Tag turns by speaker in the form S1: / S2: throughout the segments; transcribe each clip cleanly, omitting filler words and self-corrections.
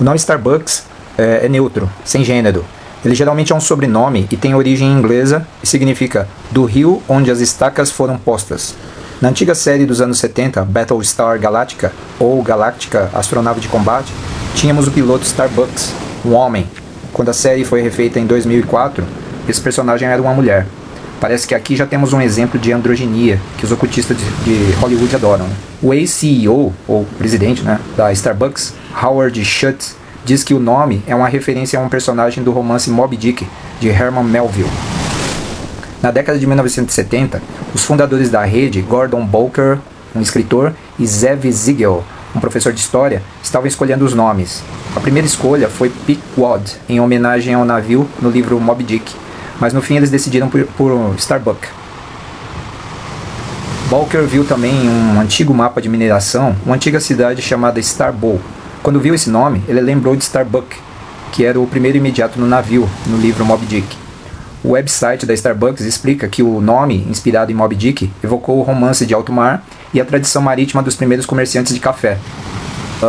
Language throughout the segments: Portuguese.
S1: O nome Starbucks é neutro, sem gênero. Ele geralmente é um sobrenome e tem origem inglesa e significa do rio onde as estacas foram postas. Na antiga série dos anos 70, Battlestar Galactica, ou Galactica, Astronave de Combate, tínhamos o piloto Starbucks, um homem. Quando a série foi refeita em 2004, esse personagem era uma mulher. Parece que aqui já temos um exemplo de androginia, que os ocultistas de Hollywood adoram. O ex-CEO, ou presidente, da Starbucks, Howard Schultz, diz que o nome é uma referência a um personagem do romance Moby Dick, de Herman Melville. Na década de 1970, os fundadores da rede, Gordon Booker, um escritor, e Zev Ziegel, um professor de história, estavam escolhendo os nomes. A primeira escolha foi Pequod, em homenagem ao navio no livro Moby Dick, mas no fim eles decidiram por Starbuck. Booker viu também em um antigo mapa de mineração uma antiga cidade chamada Starbow. Quando viu esse nome, ele lembrou de Starbuck, que era o primeiro imediato no navio, no livro Moby Dick. O website da Starbucks explica que o nome, inspirado em Moby Dick, evocou o romance de alto mar e a tradição marítima dos primeiros comerciantes de café.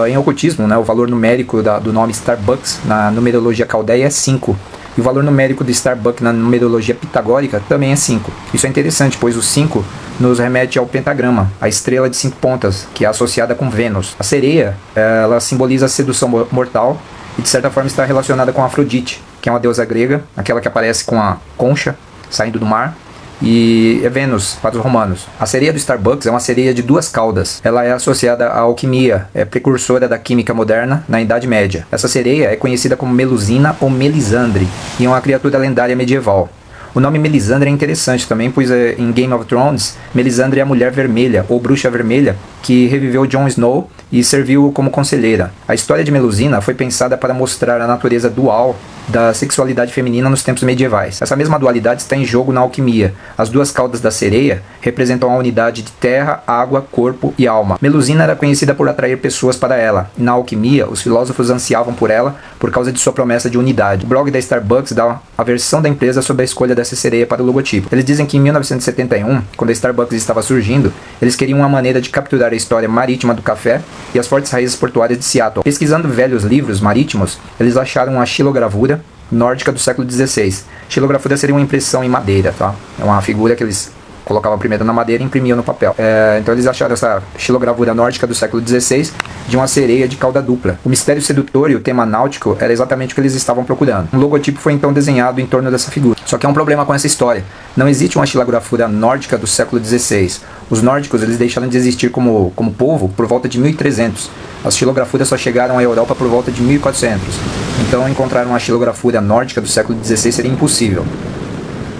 S1: Em ocultismo, o valor numérico do nome Starbucks na numerologia caldeia é 5, e o valor numérico de Starbuck na numerologia pitagórica também é 5. Isso é interessante, pois o 5 nos remete ao pentagrama, a estrela de 5 pontas, que é associada com Vênus. A sereia, ela simboliza a sedução mortal e de certa forma está relacionada com Afrodite, que é uma deusa grega, aquela que aparece com a concha saindo do mar, e é Vênus para os romanos. A sereia do Starbucks é uma sereia de 2 caudas. Ela é associada à alquimia, é precursora da química moderna na Idade Média. Essa sereia é conhecida como Melusina ou Melisandre e é uma criatura lendária medieval. O nome Melisandre é interessante também, pois em Game of Thrones, Melisandre é a Mulher Vermelha, ou Bruxa Vermelha, que reviveu Jon Snow e serviu como conselheira. A história de Melusina foi pensada para mostrar a natureza dual da sexualidade feminina nos tempos medievais. Essa mesma dualidade está em jogo na alquimia. As 2 caudas da sereia representam a unidade de terra, água, corpo e alma. Melusina era conhecida por atrair pessoas para ela, e na alquimia, os filósofos ansiavam por ela por causa de sua promessa de unidade. O blog da Starbucks dá a versão da empresa sobre a escolha dessa sereia para o logotipo. Eles dizem que em 1971, quando a Starbucks estava surgindo, eles queriam uma maneira de capturar a história marítima do café e as fortes raízes portuárias de Seattle. Pesquisando velhos livros marítimos, eles acharam uma xilogravura nórdica do século XVI. Xilografura seria uma impressão em madeira, tá? É uma figura que eles colocavam primeiro na madeira e imprimiam no papel. Então eles acharam essa xilogravura nórdica do século XVI de uma sereia de cauda dupla. O mistério sedutor e o tema náutico era exatamente o que eles estavam procurando. Um logotipo foi então desenhado em torno dessa figura. Só que há um problema com essa história. Não existe uma xilografura nórdica do século XVI. Os nórdicos eles deixaram de existir como povo por volta de 1300. As xilografuras só chegaram à Europa por volta de 1400. Então encontrar uma xilografura nórdica do século XVI seria impossível.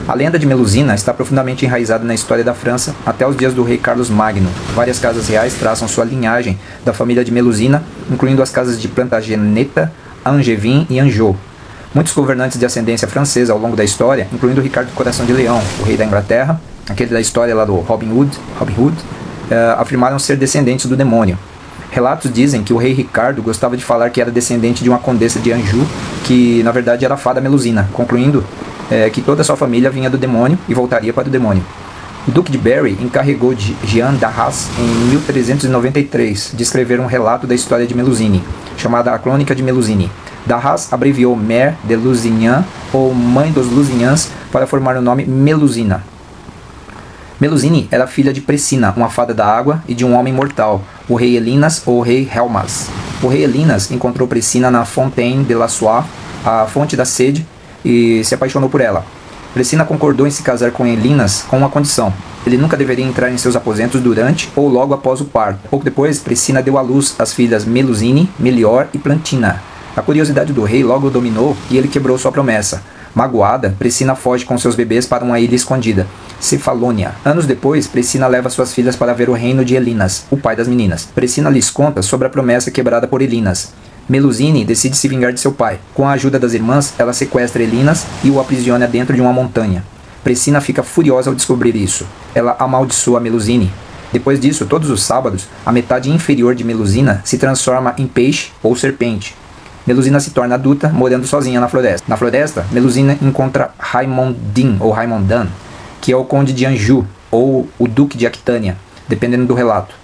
S1: A lenda de Melusina está profundamente enraizada na história da França até os dias do rei Carlos Magno. Várias casas reais traçam sua linhagem da família de Melusina, incluindo as casas de Plantageneta, Angevin e Anjou. Muitos governantes de ascendência francesa ao longo da história, incluindo Ricardo Coração de Leão, o rei da Inglaterra, aquele da história lá do Robin Hood, afirmaram ser descendentes do demônio. Relatos dizem que o rei Ricardo gostava de falar que era descendente de uma condessa de Anjou, que na verdade era a fada Melusina, concluindo que toda a sua família vinha do demônio e voltaria para o demônio. O Duque de Berry encarregou de Jean d'Arras, em 1393, de escrever um relato da história de Melusine, chamada A Crônica de Melusine. D'Arras abreviou Mère de Lusignan, ou Mãe dos Lusignans, para formar o nome Melusina. Melusine era filha de Precina, uma fada da água, e de um homem mortal, o rei Elinas ou rei Helmas. O rei Elinas encontrou Precina na Fontaine de la Soif, a fonte da sede, e se apaixonou por ela. Precina concordou em se casar com Elinas com uma condição: ele nunca deveria entrar em seus aposentos durante ou logo após o parto. Pouco depois, Precina deu à luz as filhas Melusine, Melior e Plantina. A curiosidade do rei logo o dominou e ele quebrou sua promessa. Magoada, Precina foge com seus bebês para uma ilha escondida, Cefalônia. Anos depois, Precina leva suas filhas para ver o reino de Elinas, o pai das meninas. Precina lhes conta sobre a promessa quebrada por Elinas. Melusine decide se vingar de seu pai. Com a ajuda das irmãs, ela sequestra Elinas e o aprisiona dentro de uma montanha. Precina fica furiosa ao descobrir isso. Ela amaldiçoa Melusine. Depois disso, todos os sábados, a metade inferior de Melusina se transforma em peixe ou serpente. Melusina se torna adulta, morando sozinha na floresta. Na floresta, Melusina encontra Raimondin, ou Raimondan, que é o conde de Anjou, ou o duque de Aquitânia, dependendo do relato.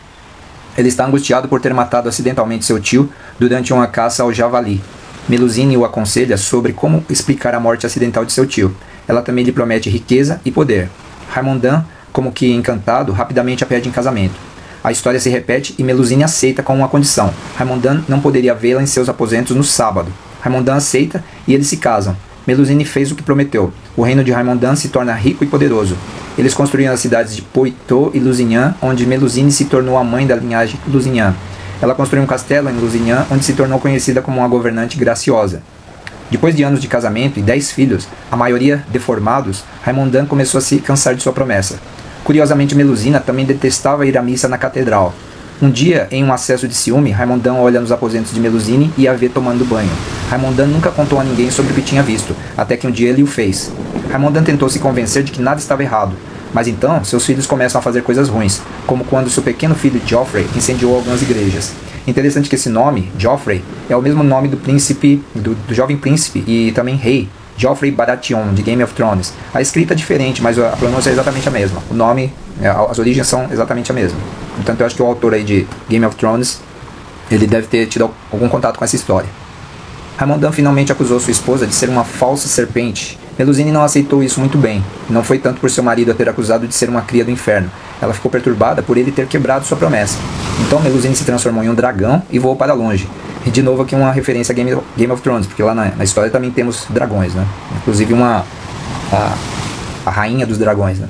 S1: Ele está angustiado por ter matado acidentalmente seu tio durante uma caça ao javali. Melusine o aconselha sobre como explicar a morte acidental de seu tio. Ela também lhe promete riqueza e poder. Raimondan, como que encantado, rapidamente a pede em casamento. A história se repete e Melusine aceita com uma condição. Raimondan não poderia vê-la em seus aposentos no sábado. Raimondan aceita e eles se casam. Melusine fez o que prometeu. O reino de Raimondan se torna rico e poderoso. Eles construíram as cidades de Poitou e Lusignan, onde Melusine se tornou a mãe da linhagem Lusignan. Ela construiu um castelo em Lusignan, onde se tornou conhecida como uma governante graciosa. Depois de anos de casamento e 10 filhos, a maioria deformados, Raimondan começou a se cansar de sua promessa. Curiosamente, Melusina também detestava ir à missa na catedral. Um dia, em um acesso de ciúme, Raimondan olha nos aposentos de Melusine e a vê tomando banho. Raimondan nunca contou a ninguém sobre o que tinha visto, até que um dia ele o fez. Raimondan tentou se convencer de que nada estava errado, mas então seus filhos começam a fazer coisas ruins, como quando seu pequeno filho Joffrey incendiou algumas igrejas. Interessante que esse nome, Joffrey, é o mesmo nome do príncipe, do jovem príncipe e também rei, Joffrey Baratheon, de Game of Thrones. A escrita é diferente, mas a pronúncia é exatamente a mesma. O nome, as origens são exatamente a mesma. Portanto, eu acho que o autor aí de Game of Thrones, ele deve ter tido algum contato com essa história. Raimondan finalmente acusou sua esposa de ser uma falsa serpente. Melusine não aceitou isso muito bem. Não foi tanto por seu marido a ter acusado de ser uma cria do inferno. Ela ficou perturbada por ele ter quebrado sua promessa. Então Melusine se transformou em um dragão e voou para longe. E de novo aqui uma referência a Game of Thrones, porque lá na história também temos dragões, né? Inclusive a rainha dos dragões, né?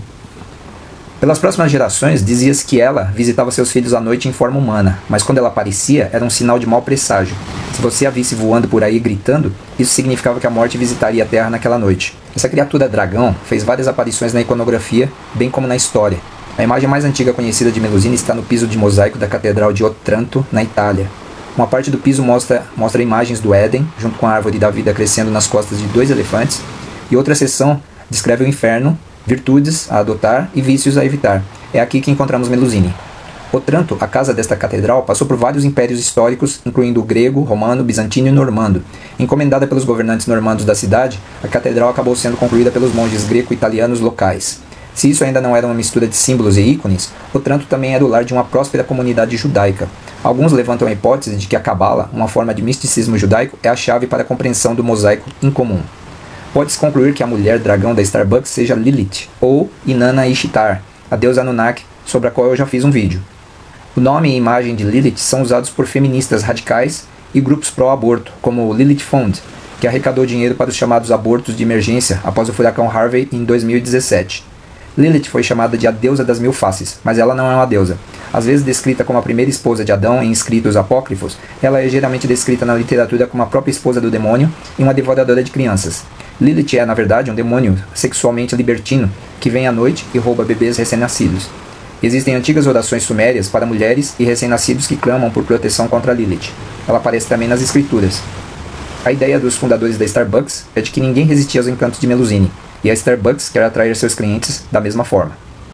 S1: Pelas próximas gerações, dizia-se que ela visitava seus filhos à noite em forma humana, mas quando ela aparecia, era um sinal de mau presságio. Se você a visse voando por aí gritando, isso significava que a morte visitaria a Terra naquela noite. Essa criatura dragão fez várias aparições na iconografia, bem como na história. A imagem mais antiga conhecida de Melusine está no piso de mosaico da Catedral de Otranto, na Itália. Uma parte do piso mostra imagens do Éden, junto com a árvore da vida crescendo nas costas de 2 elefantes, e outra seção descreve o inferno, virtudes a adotar e vícios a evitar. É aqui que encontramos Melusine. Otranto, a casa desta catedral, passou por vários impérios históricos, incluindo o grego, romano, bizantino e normando. Encomendada pelos governantes normandos da cidade, a catedral acabou sendo concluída pelos monges greco-italianos locais. Se isso ainda não era uma mistura de símbolos e ícones, Otranto também era o lar de uma próspera comunidade judaica. Alguns levantam a hipótese de que a Cabala, uma forma de misticismo judaico, é a chave para a compreensão do mosaico incomum. Pode-se concluir que a mulher dragão da Starbucks seja Lilith, ou Inanna Ishtar, a deusa Anunnaki, sobre a qual eu já fiz um vídeo. O nome e imagem de Lilith são usados por feministas radicais e grupos pró-aborto, como o Lilith Fund, que arrecadou dinheiro para os chamados abortos de emergência após o furacão Harvey em 2017. Lilith foi chamada de a deusa das mil faces, mas ela não é uma deusa. Às vezes descrita como a primeira esposa de Adão em escritos apócrifos, ela é geralmente descrita na literatura como a própria esposa do demônio e uma devoradora de crianças. Lilith é, na verdade, um demônio sexualmente libertino que vem à noite e rouba bebês recém-nascidos. Existem antigas orações sumérias para mulheres e recém-nascidos que clamam por proteção contra Lilith. Ela aparece também nas escrituras. A ideia dos fundadores da Starbucks é de que ninguém resistia aos encantos de Melusine, e a Starbucks quer atrair seus clientes da mesma forma.